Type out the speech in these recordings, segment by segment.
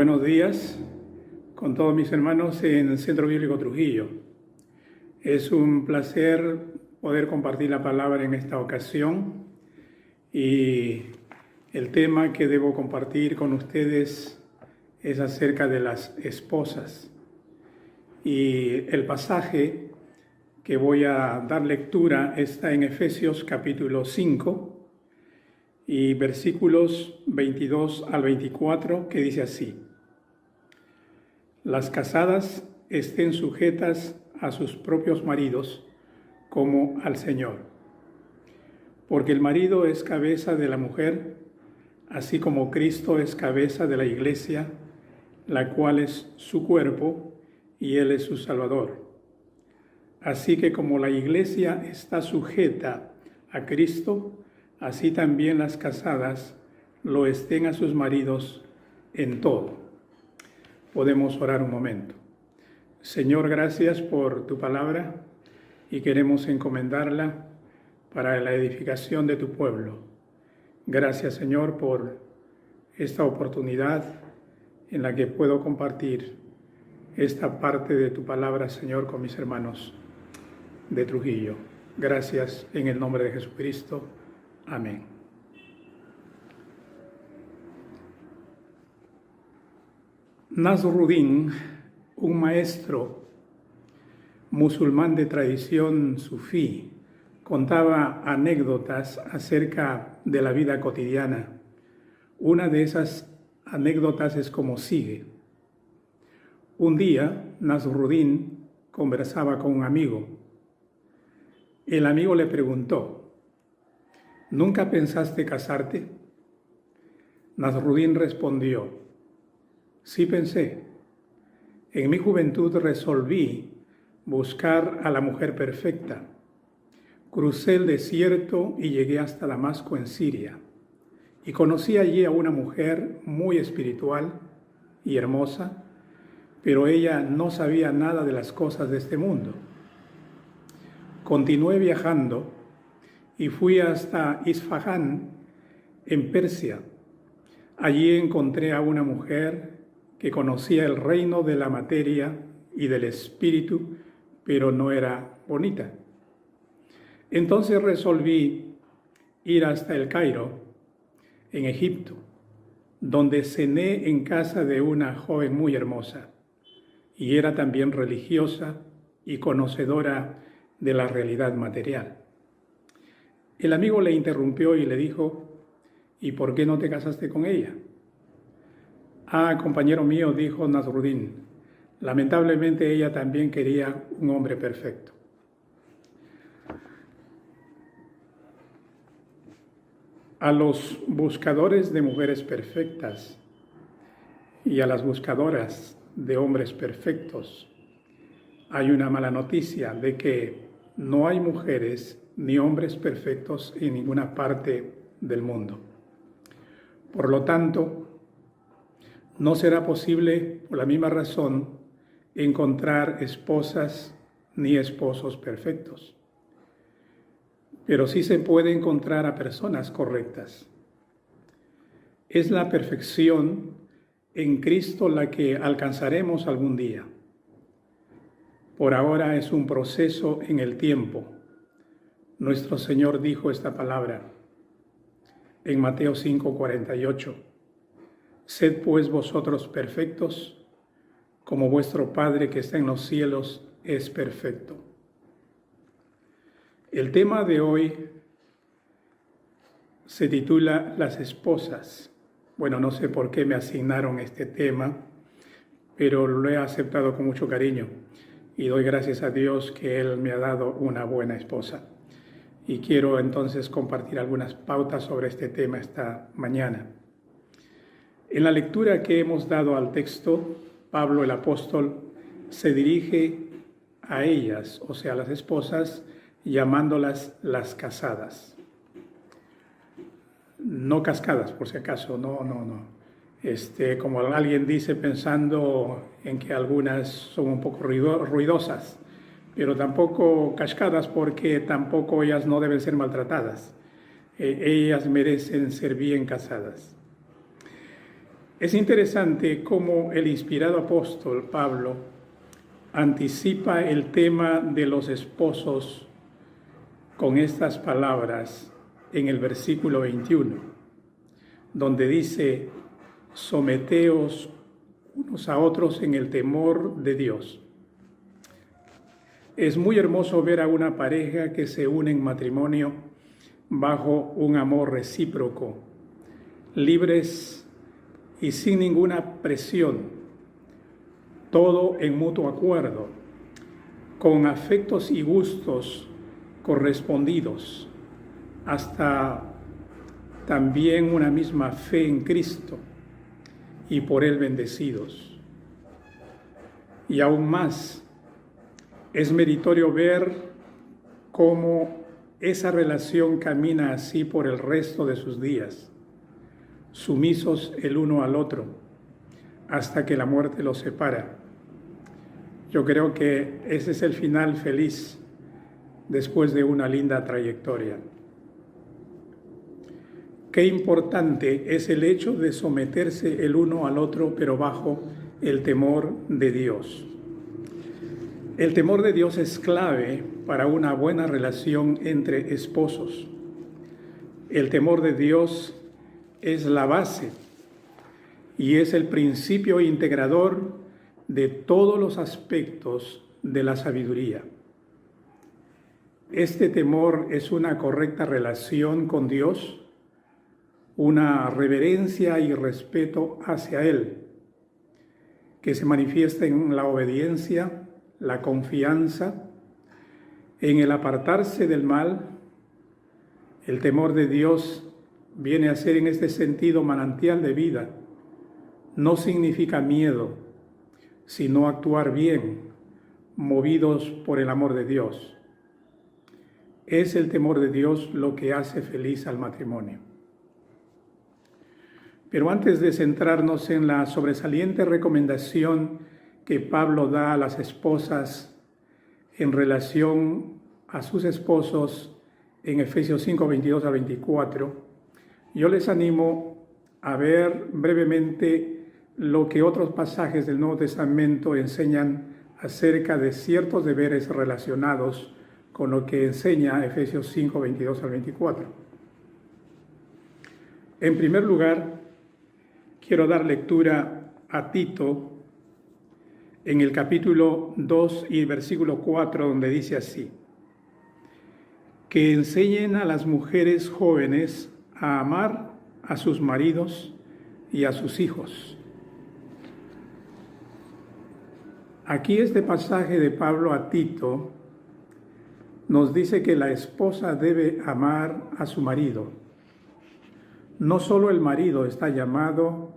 Buenos días con todos mis hermanos en el Centro Bíblico Trujillo. Es un placer poder compartir la palabra en esta ocasión y el tema que debo compartir con ustedes es acerca de las esposas. Y el pasaje que voy a dar lectura está en Efesios capítulo 5 y versículos 22 al 24, que dice así: Las casadas estén sujetas a sus propios maridos como al Señor, porque el marido es cabeza de la mujer, así como Cristo es cabeza de la iglesia, la cual es su cuerpo y Él es su Salvador. Así que como la iglesia está sujeta a Cristo, así también las casadas lo estén a sus maridos en todo. Podemos orar un momento. Señor, gracias por tu palabra y queremos encomendarla para la edificación de tu pueblo. Gracias, Señor, por esta oportunidad en la que puedo compartir esta parte de tu palabra, Señor, con mis hermanos de Trujillo. Gracias en el nombre de Jesucristo. Amén. Nasruddin, un maestro musulmán de tradición sufí, contaba anécdotas acerca de la vida cotidiana. Una de esas anécdotas es como sigue. Un día, Nasruddin conversaba con un amigo. El amigo le preguntó: ¿Nunca pensaste casarte? Nasruddin respondió: Sí pensé. En mi juventud resolví buscar a la mujer perfecta. Crucé el desierto y llegué hasta Damasco en Siria. Y conocí allí a una mujer muy espiritual y hermosa, pero ella no sabía nada de las cosas de este mundo. Continué viajando y fui hasta Isfahán, en Persia. Allí encontré a una mujer que conocía el reino de la materia y del espíritu, pero no era bonita. Entonces resolví ir hasta el Cairo, en Egipto, donde cené en casa de una joven muy hermosa, y era también religiosa y conocedora de la realidad material. El amigo le interrumpió y le dijo: ¿Y por qué no te casaste con ella? Ah, compañero mío, dijo Nasruddin, lamentablemente ella también quería un hombre perfecto. A los buscadores de mujeres perfectas y a las buscadoras de hombres perfectos hay una mala noticia de que no hay mujeres ni hombres perfectos en ninguna parte del mundo. Por lo tanto, no será posible, por la misma razón, encontrar esposas ni esposos perfectos. Pero sí se puede encontrar a personas correctas. Es la perfección en Cristo la que alcanzaremos algún día. Por ahora es un proceso en el tiempo. Nuestro Señor dijo esta palabra en Mateo 5:48. Sed pues vosotros perfectos, como vuestro Padre que está en los cielos es perfecto. El tema de hoy se titula Las esposas. Bueno, no sé por qué me asignaron este tema, pero lo he aceptado con mucho cariño y doy gracias a Dios que Él me ha dado una buena esposa. Y quiero entonces compartir algunas pautas sobre este tema esta mañana. En la lectura que hemos dado al texto, Pablo el apóstol se dirige a ellas, o sea, a las esposas, llamándolas las casadas. No cascadas, por si acaso, no. Como alguien dice pensando en que algunas son un poco ruidosas, pero tampoco cascadas, porque tampoco ellas no deben ser maltratadas. Ellas merecen ser bien casadas. Es interesante cómo el inspirado apóstol Pablo anticipa el tema de los esposos con estas palabras en el versículo 21, donde dice: someteos unos a otros en el temor de Dios. Es muy hermoso ver a una pareja que se une en matrimonio bajo un amor recíproco, libres y sin ninguna presión, todo en mutuo acuerdo, con afectos y gustos correspondidos, hasta también una misma fe en Cristo y por Él bendecidos. Y aún más, es meritorio ver cómo esa relación camina así por el resto de sus días, sumisos el uno al otro, hasta que la muerte los separa. Yo creo que ese es el final feliz después de una linda trayectoria. Qué importante es el hecho de someterse el uno al otro, pero bajo el temor de Dios. El temor de Dios es clave para una buena relación entre esposos. El temor de Dios es la base y es el principio integrador de todos los aspectos de la sabiduría. Este temor es una correcta relación con Dios, una reverencia y respeto hacia Él, que se manifiesta en la obediencia, la confianza, en el apartarse del mal. El temor de Dios viene a ser en este sentido manantial de vida. No significa miedo, sino actuar bien, movidos por el amor de Dios. Es el temor de Dios lo que hace feliz al matrimonio. Pero antes de centrarnos en la sobresaliente recomendación que Pablo da a las esposas en relación a sus esposos en Efesios 5, 22 a 24, yo les animo a ver brevemente lo que otros pasajes del Nuevo Testamento enseñan acerca de ciertos deberes relacionados con lo que enseña Efesios 5, 22 al 24. En primer lugar, quiero dar lectura a Tito en el capítulo 2 y versículo 4, donde dice así: que enseñen a las mujeres jóvenes a amar a sus maridos y a sus hijos. Aquí este pasaje de Pablo a Tito nos dice que la esposa debe amar a su marido. No solo el marido está llamado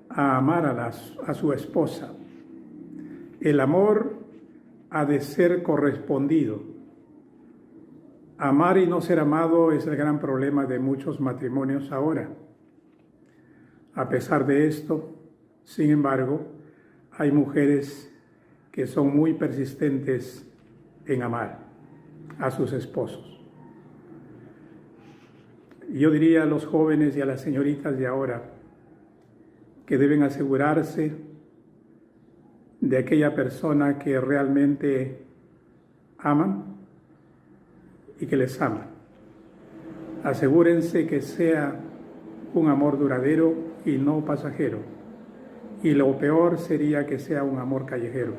a amar a su esposa. El amor ha de ser correspondido. Amar y no ser amado es el gran problema de muchos matrimonios ahora. A pesar de esto, sin embargo, hay mujeres que son muy persistentes en amar a sus esposos. Yo diría a los jóvenes y a las señoritas de ahora que deben asegurarse de aquella persona que realmente aman y que les ama. Asegúrense que sea un amor duradero y no pasajero. Y lo peor sería que sea un amor callejero.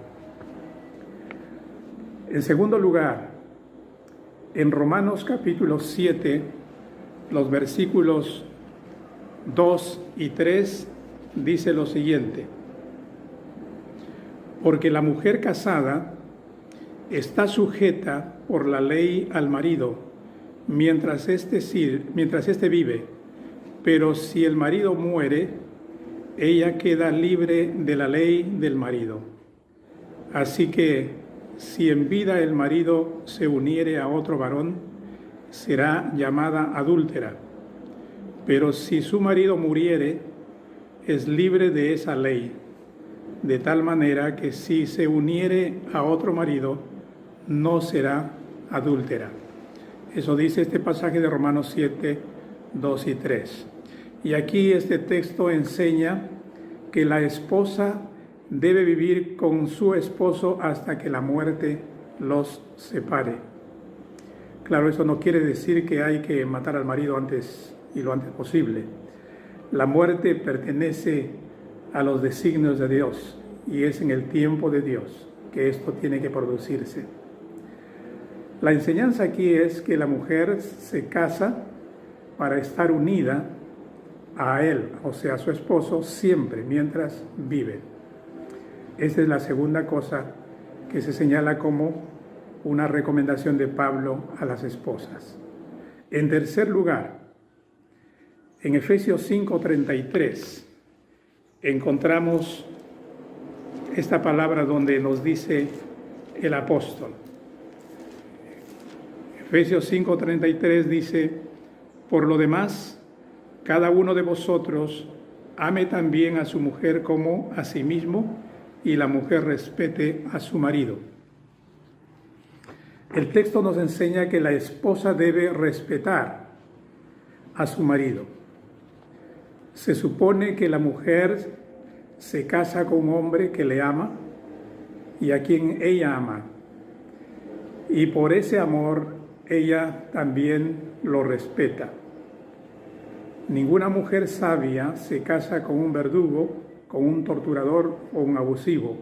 En segundo lugar, en Romanos capítulo 7, los versículos 2 y 3, dice lo siguiente: porque la mujer casada está sujeta por la ley al marido mientras éste vive, pero si el marido muere, ella queda libre de la ley del marido. Así que si en vida el marido se uniere a otro varón, será llamada adúltera, pero si su marido muriere, es libre de esa ley. De tal manera que si se uniere a otro marido, no será adúltera. Eso dice este pasaje de Romanos 7, 2 y 3. Y aquí este texto enseña que la esposa debe vivir con su esposo hasta que la muerte los separe. Claro, eso no quiere decir que hay que matar al marido antes y lo antes posible. La muerte pertenece a los designios de Dios y es en el tiempo de Dios que esto tiene que producirse. La enseñanza aquí es que la mujer se casa para estar unida a él, o sea, a su esposo, siempre, mientras vive. Esa es la segunda cosa que se señala como una recomendación de Pablo a las esposas. En tercer lugar, en Efesios 5:33 encontramos esta palabra donde nos dice el apóstol. Efesios 5:33 dice: por lo demás, cada uno de vosotros ame también a su mujer como a sí mismo, y la mujer respete a su marido. El texto nos enseña que la esposa debe respetar a su marido. Se supone que la mujer se casa con un hombre que le ama y a quien ella ama. Y por ese amor ella también lo respeta. Ninguna mujer sabia se casa con un verdugo, con un torturador o un abusivo,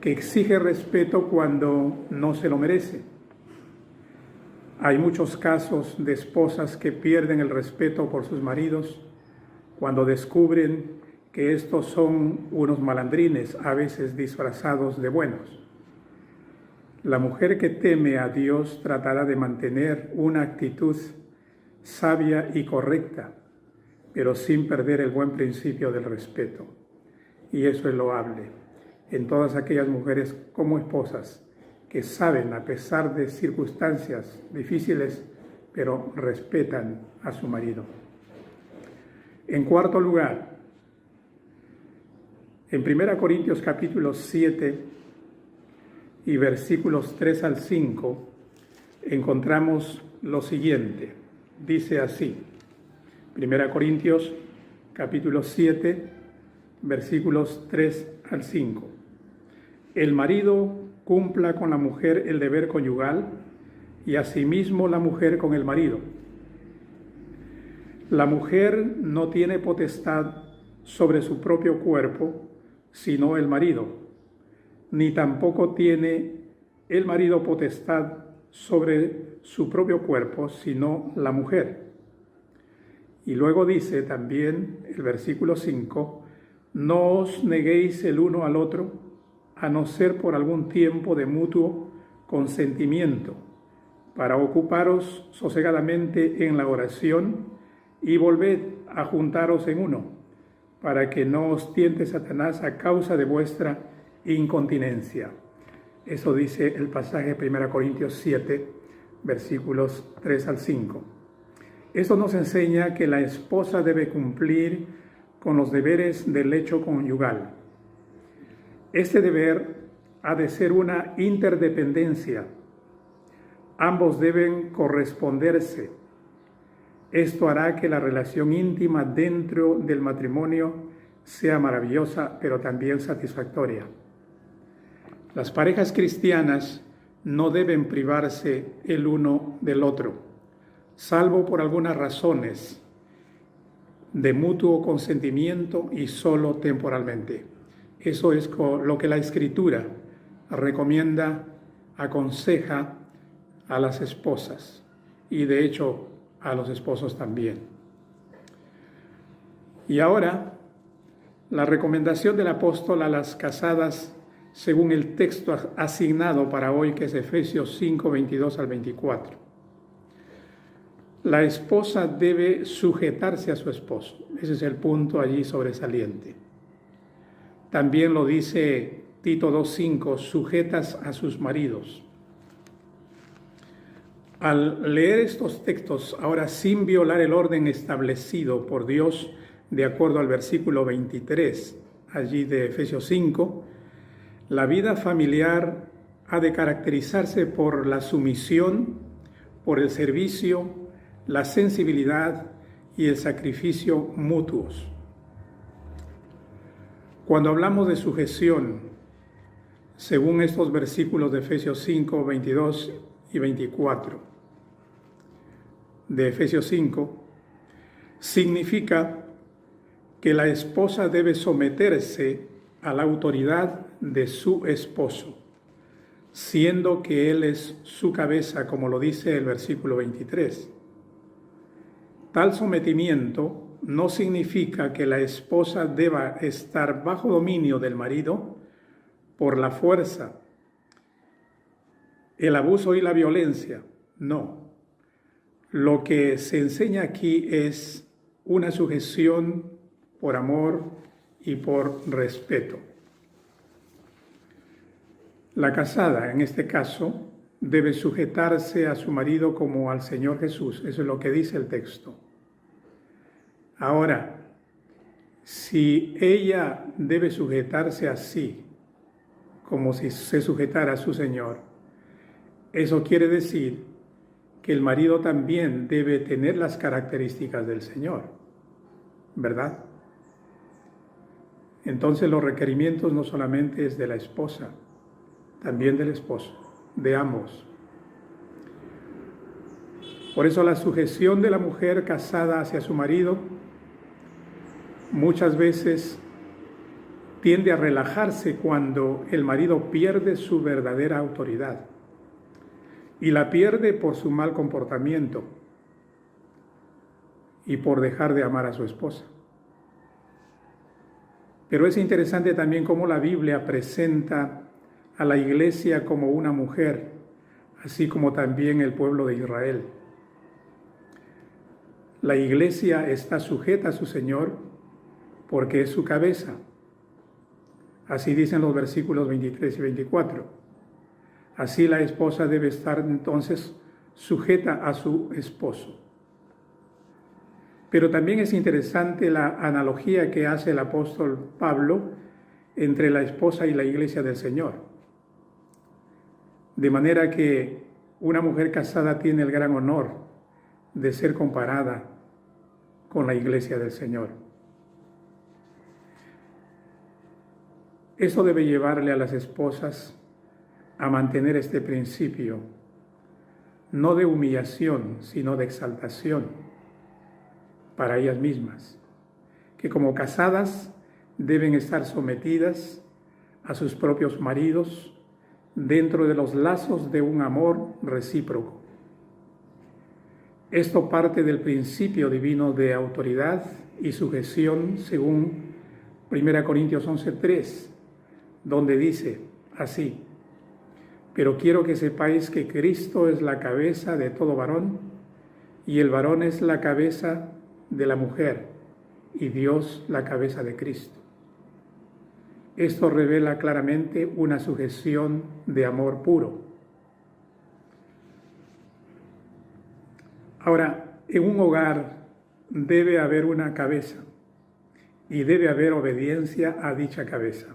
que exige respeto cuando no se lo merece. Hay muchos casos de esposas que pierden el respeto por sus maridos cuando descubren que estos son unos malandrines, a veces disfrazados de buenos. La mujer que teme a Dios tratará de mantener una actitud sabia y correcta, pero sin perder el buen principio del respeto. Y eso es loable en todas aquellas mujeres como esposas que saben, a pesar de circunstancias difíciles, pero respetan a su marido. En cuarto lugar, en 1 Corintios capítulo 7 y versículos 3 al 5, encontramos lo siguiente. Dice así, 1 Corintios capítulo 7, versículos 3 al 5. El marido cumpla con la mujer el deber conyugal y asimismo la mujer con el marido. La mujer no tiene potestad sobre su propio cuerpo, sino el marido, ni tampoco tiene el marido potestad sobre su propio cuerpo, sino la mujer. Y luego dice también el versículo 5, no os neguéis el uno al otro, a no ser por algún tiempo de mutuo consentimiento, para ocuparos sosegadamente en la oración y volved a juntaros en uno, para que no os tiente Satanás a causa de vuestra incontinencia. Eso dice el pasaje 1 Corintios 7, versículos 3 al 5. Esto nos enseña que la esposa debe cumplir con los deberes del lecho conyugal. Este deber ha de ser una interdependencia. Ambos deben corresponderse. Esto hará que la relación íntima dentro del matrimonio sea maravillosa, pero también satisfactoria. Las parejas cristianas no deben privarse el uno del otro, salvo por algunas razones de mutuo consentimiento y solo temporalmente. Eso es lo que la Escritura recomienda, aconseja a las esposas y de hecho a los esposos también. Y ahora, la recomendación del apóstol a las casadas según el texto asignado para hoy, que es Efesios 5, 22 al 24. La esposa debe sujetarse a su esposo. Ese es el punto allí sobresaliente. También lo dice Tito 2:5, sujetas a sus maridos. Al leer estos textos, ahora sin violar el orden establecido por Dios de acuerdo al versículo 23, allí de Efesios 5, la vida familiar ha de caracterizarse por la sumisión, por el servicio, la sensibilidad y el sacrificio mutuos. Cuando hablamos de sujeción, según estos versículos de Efesios 5, 22 y 24, de Efesios 5, significa que la esposa debe someterse a la autoridad de su esposo, siendo que él es su cabeza, como lo dice el versículo 23. Tal sometimiento no significa que la esposa deba estar bajo dominio del marido por la fuerza, el abuso y la violencia. No. Lo que se enseña aquí es una sujeción por amor y por respeto. La casada, en este caso, debe sujetarse a su marido como al Señor Jesús. Eso es lo que dice el texto. Ahora, si ella debe sujetarse así, como si se sujetara a su Señor, eso quiere decir que el marido también debe tener las características del Señor, ¿verdad? Entonces los requerimientos no solamente es de la esposa, también del esposo, de ambos. Por eso la sujeción de la mujer casada hacia su marido muchas veces tiende a relajarse cuando el marido pierde su verdadera autoridad y la pierde por su mal comportamiento y por dejar de amar a su esposa. Pero es interesante también cómo la Biblia presenta a la iglesia como una mujer, así como también el pueblo de Israel. La iglesia está sujeta a su Señor porque es su cabeza. Así dicen los versículos 23 y 24. Así la esposa debe estar entonces sujeta a su esposo. Pero también es interesante la analogía que hace el apóstol Pablo entre la esposa y la iglesia del Señor. De manera que una mujer casada tiene el gran honor de ser comparada con la iglesia del Señor. Eso debe llevarle a las esposas a mantener este principio, no de humillación, sino de exaltación para ellas mismas, que como casadas deben estar sometidas a sus propios maridos dentro de los lazos de un amor recíproco. Esto parte del principio divino de autoridad y sujeción según 1 Corintios 11:3, donde dice así: pero quiero que sepáis que Cristo es la cabeza de todo varón, y el varón es la cabeza de la mujer, y Dios la cabeza de Cristo. Esto revela claramente una sujeción de amor puro. Ahora, en un hogar debe haber una cabeza y debe haber obediencia a dicha cabeza.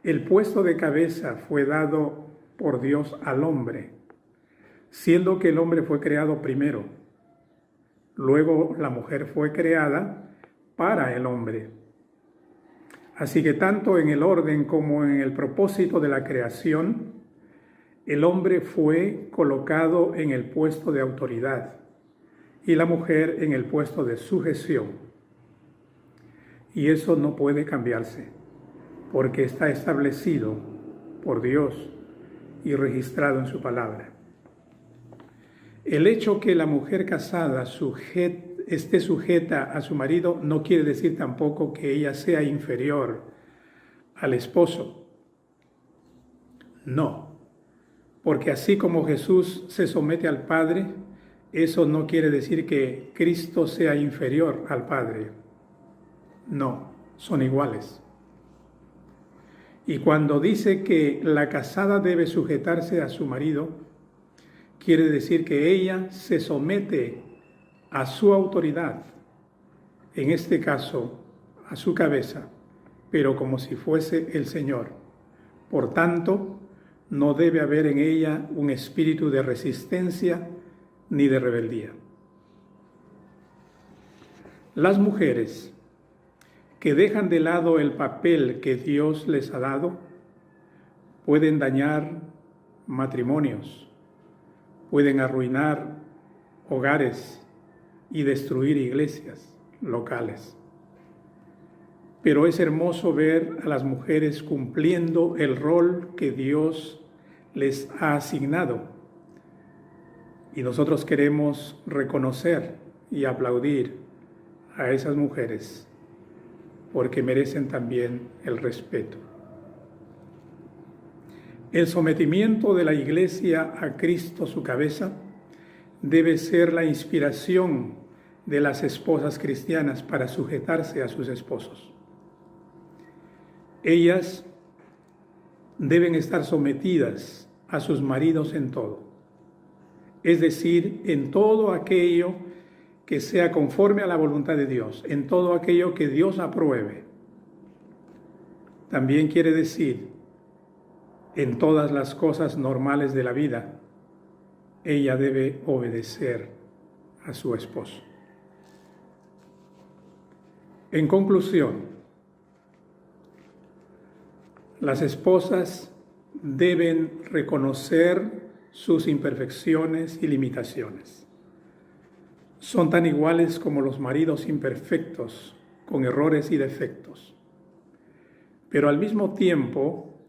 El puesto de cabeza fue dado por Dios al hombre, siendo que el hombre fue creado primero. Luego la mujer fue creada para el hombre. Así que tanto en el orden como en el propósito de la creación, el hombre fue colocado en el puesto de autoridad y la mujer en el puesto de sujeción. Y eso no puede cambiarse, porque está establecido por Dios y registrado en su palabra. El hecho que la mujer casada esté sujeta a su marido no quiere decir tampoco que ella sea inferior al esposo. No, porque así como Jesús se somete al Padre, eso no quiere decir que Cristo sea inferior al Padre. No, son iguales. Y cuando dice que la casada debe sujetarse a su marido, quiere decir que ella se somete a su autoridad, en este caso a su cabeza, pero como si fuese el Señor. Por tanto, no debe haber en ella un espíritu de resistencia ni de rebeldía. Las mujeres que dejan de lado el papel que Dios les ha dado, pueden dañar matrimonios, pueden arruinar hogares y destruir iglesias locales. Pero es hermoso ver a las mujeres cumpliendo el rol que Dios les ha asignado. Y nosotros queremos reconocer y aplaudir a esas mujeres porque merecen también el respeto. El sometimiento de la Iglesia a Cristo, su cabeza, debe ser la inspiración de las esposas cristianas para sujetarse a sus esposos. Ellas deben estar sometidas a sus maridos en todo, es decir, en todo aquello que sea conforme a la voluntad de Dios, en todo aquello que Dios apruebe. También quiere decir, en todas las cosas normales de la vida, ella debe obedecer a su esposo. En conclusión, las esposas deben reconocer sus imperfecciones y limitaciones. Son tan iguales como los maridos imperfectos, con errores y defectos. Pero al mismo tiempo,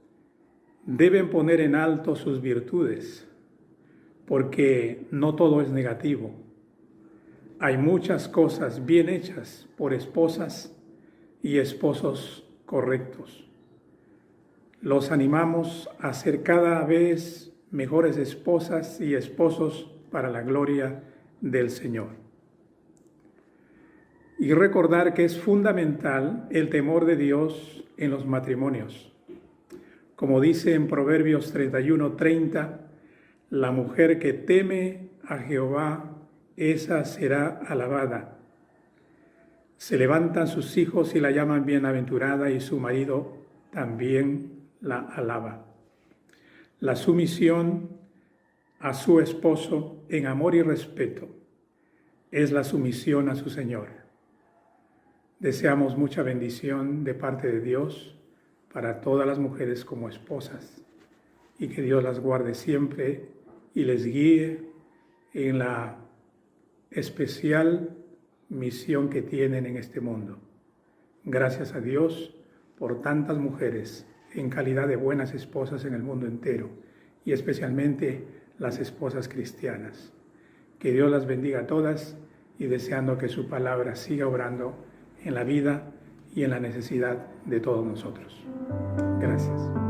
deben poner en alto sus virtudes, porque no todo es negativo. Hay muchas cosas bien hechas por esposas y esposos correctos. Los animamos a ser cada vez mejores esposas y esposos para la gloria del Señor. Y recordar que es fundamental el temor de Dios en los matrimonios. Como dice en Proverbios 31:30, la mujer que teme a Jehová, esa será alabada. Se levantan sus hijos y la llaman bienaventurada y su marido también la alaba. La sumisión a su esposo en amor y respeto es la sumisión a su Señor. Deseamos mucha bendición de parte de Dios para todas las mujeres como esposas y que Dios las guarde siempre y les guíe en la especial misión que tienen en este mundo. Gracias a Dios por tantas mujeres en calidad de buenas esposas en el mundo entero y especialmente las esposas cristianas. Que Dios las bendiga a todas y deseando que su palabra siga obrando en la vida y en la necesidad de todos nosotros. Gracias.